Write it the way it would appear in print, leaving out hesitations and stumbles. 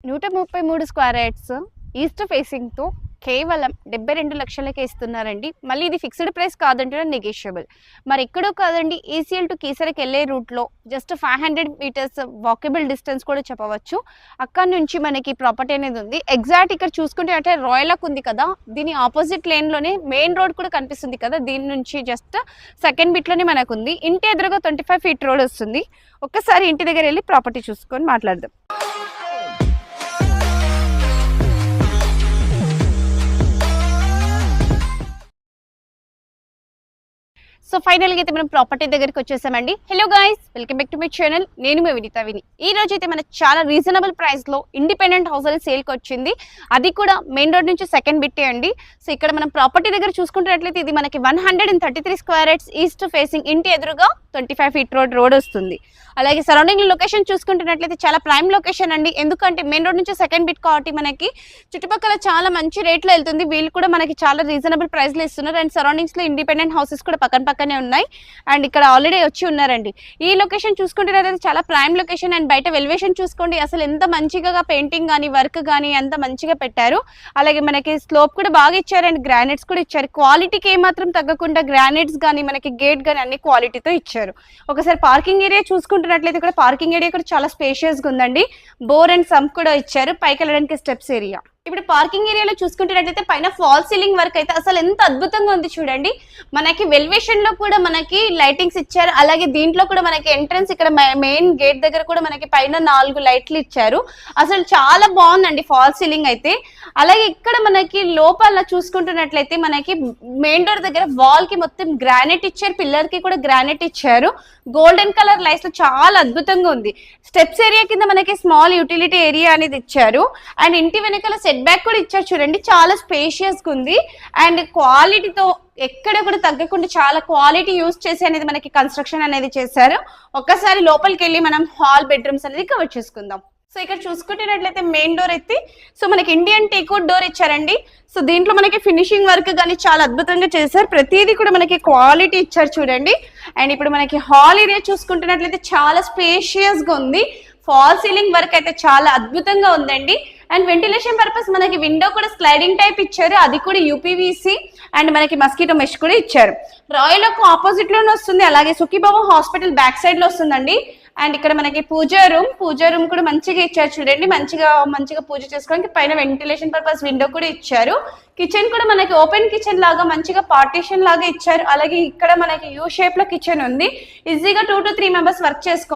133 square yards east ఫేసింగ్తో కేవలం 72 లక్షలకే ఇస్తున్నారండి. మళ్ళీ ఇది ఫిక్స్డ్ ప్రైస్ కాదంటే నెగోషియబుల్. మరి ఎక్కడో కాదండి, ఈసీఎల్ టు కీసరకి వెళ్ళే రూట్లో జస్ట్ 500 మీటర్స్ వాకబుల్ డిస్టెన్స్ కూడా చెప్పవచ్చు. అక్కడ నుంచి మనకి ప్రాపర్టీ అనేది ఉంది. ఎగ్జాక్ట్ ఇక్కడ చూసుకుంటే అంటే రాయలక్ ఉంది కదా, దీని ఆపోజిట్ లేన్లోనే మెయిన్ రోడ్ కూడా కనిపిస్తుంది కదా, దీని నుంచి జస్ట్ సెకండ్ బిట్లోనే మనకు ఉంది. ఇంటి ఎదురుగా 25 ఫీట్ రోడ్ వస్తుంది. ఒక్కసారి ఇంటి దగ్గర వెళ్ళి ప్రాపర్టీ చూసుకొని మాట్లాడదాం. సో ఫైనల్గా అయితే మనం ప్రాపర్టీ దగ్గరికి వచ్చేసామండి. Hello guys, welcome back to my channel. నేను మీ వినీత విని. ఈ రోజు అయితే మన చాలా రీజనబుల్ ప్రైస్లో ఇండిపెండెంట్ హౌస్ అనేది సేల్కి వచ్చింది. అది కూడా మెయిన్ రోడ్ నుంచి సెకండ్ బిట్టే అండి. సో ఇక్కడ మనం ప్రాపర్టీ దగ్గర చూసుకుంటున్నట్లయితే ఇది మనకి 133 స్క్వేర్ యార్డ్స్ ఈస్ట్ ఫేసింగ్, ఇంటి ఎదురుగా 25 ఫీట్ రోడ్ వస్తుంది. అలాగే సరౌండింగ్ లొకేషన్ చూసుకుంటున్నట్లయితే చాలా ప్రైమ్ లొకేషన్ అండి. ఎందుకంటే మెయిన్ రోడ్ నుంచి సెకండ్ బిట్ కాబట్టి మనకి చుట్టుపక్కల చాలా మంచి రేట్లో వెళ్తుంది. వీళ్ళు కూడా మనకి చాలా రీజనబుల్ ప్రైస్లో ఇస్తున్నారు. అండ్ సరౌండింగ్స్లో ఇండిపెండెంట్ హౌసెస్ కూడా పక్కనే ఉన్నాయి. అండ్ ఇక్కడ ఆల్రెడీ వచ్చి ఉన్నారండి. ఈ లొకేషన్ చూసుకుంటున్నట్లయితే చాలా ప్రైమ్ లొకేషన్. అండ్ బయట వెలివేషన్ చూసుకోండి, అసలు ఎంత మంచిగా పెయింటింగ్ కానీ వర్క్ కానీ ఎంత మంచిగా పెట్టారు. అలాగే మనకి స్లోప్ కూడా బాగా ఇచ్చారు అండ్ గ్రానైట్స్ కూడా ఇచ్చారు. క్వాలిటీకి ఏమాత్రం తగ్గకుండా గ్రానైట్స్ కానీ మనకి గేట్ కానీ అన్ని క్వాలిటీతో ఇచ్చారు. ఒకసారి పార్కింగ్ ఏరియా చూసుకుంటున్నట్లయితే కూడా పార్కింగ్ ఏరియా కూడా చాలా స్పేషియస్గా ఉందండి. బోర్ అండ్ సంప్ కూడా ఇచ్చారు. పైకి వెళ్ళడానికి స్టెప్స్ ఏరియా. ఇప్పుడు పార్కింగ్ ఏరియాలో చూసుకుంటున్నట్లయితే పైన ఫాల్ సీలింగ్ వర్క్ అయితే అసలు ఎంత అద్భుతంగా ఉంది చూడండి. మనకి వెల్వేషన్ లో కూడా మనకి లైటింగ్స్ ఇచ్చారు. అలాగే దీంట్లో కూడా మనకి ఎంట్రన్స్ ఇక్కడ మెయిన్ గేట్ దగ్గర కూడా మనకి పైన 4 లైట్లు ఇచ్చారు. అసలు చాలా బాగుందండి ఫాల్ సీలింగ్ అయితే. అలాగే ఇక్కడ మనకి లోపల చూసుకుంటున్నట్లయితే మనకి మెయిన్ డోర్ దగ్గర వాల్ కి మొత్తం గ్రానైట్ ఇచ్చారు. పిల్లర్ కి కూడా గ్రానైట్ ఇచ్చారు. గోల్డెన్ కలర్ లైట్స్ చాలా అద్భుతంగా ఉంది. స్టెప్స్ ఏరియా కింద మనకి స్మాల్ యూటిలిటీ ఏరియా అనేది ఇచ్చారు. అండ్ ఇంటి వెనకాల సెట్ బ్యాక్ కూడా ఇచ్చారు చూడండి, చాలా స్పేషియస్ గా ఉంది. అండ్ క్వాలిటీతో ఎక్కడ కూడా తగ్గకుండా చాలా క్వాలిటీ యూజ్ చేసి అనేది మనకి కన్స్ట్రక్షన్ అనేది చేశారు. ఒక్కసారి లోపలికి వెళ్ళి మనం హాల్ బెడ్రూమ్స్ అనేది కవర్ చేసుకుందాం. సో ఇక్కడ చూసుకుంటున్నట్లయితే మెయిన్ డోర్ అయితే సో మనకి ఇండియన్ టేక్వుడ్ డోర్ ఇచ్చారండి. సో దీంట్లో మనకి ఫినిషింగ్ వర్క్ కానీ చాలా అద్భుతంగా చేశారు. ప్రతిదీ కూడా మనకి క్వాలిటీ ఇచ్చారు చూడండి. అండ్ ఇప్పుడు మనకి హాల్ ఏరియా చూసుకుంటున్నట్లయితే చాలా స్పేషియస్ గా ఉంది. ఫాల్ సీలింగ్ వర్క్ అయితే చాలా అద్భుతంగా ఉందండి. అండ్ వెంటిలేషన్ పర్పస్ మనకి విండో కూడా స్లైడింగ్ టైప్ ఇచ్చారు, అది కూడా యూపీవీసీ. అండ్ మనకి మస్కిటో మెష్ కూడా ఇచ్చారు. రాయలకు ఆపోజిట్ లోనే వస్తుంది. అలాగే సుఖీబాబు హాస్పిటల్ బ్యాక్ సైడ్ లో వస్తుందండి. అండ్ ఇక్కడ మనకి పూజా రూమ్ కూడా మంచిగా ఇచ్చారు చూడండి. మంచిగా పూజ చేసుకోవడానికి పైన వెంటిలేషన్ పర్పస్ విండో కూడా ఇచ్చారు. కిచెన్ కూడా మనకి ఓపెన్ కిచెన్ లాగా మంచిగా పార్టీషన్ లాగా ఇచ్చారు. అలాగే ఇక్కడ మనకి యూ షేప్ లో కిచెన్ ఉంది. ఈజీగా 2 to 3 మెంబర్స్ వర్క్ చేసుకో.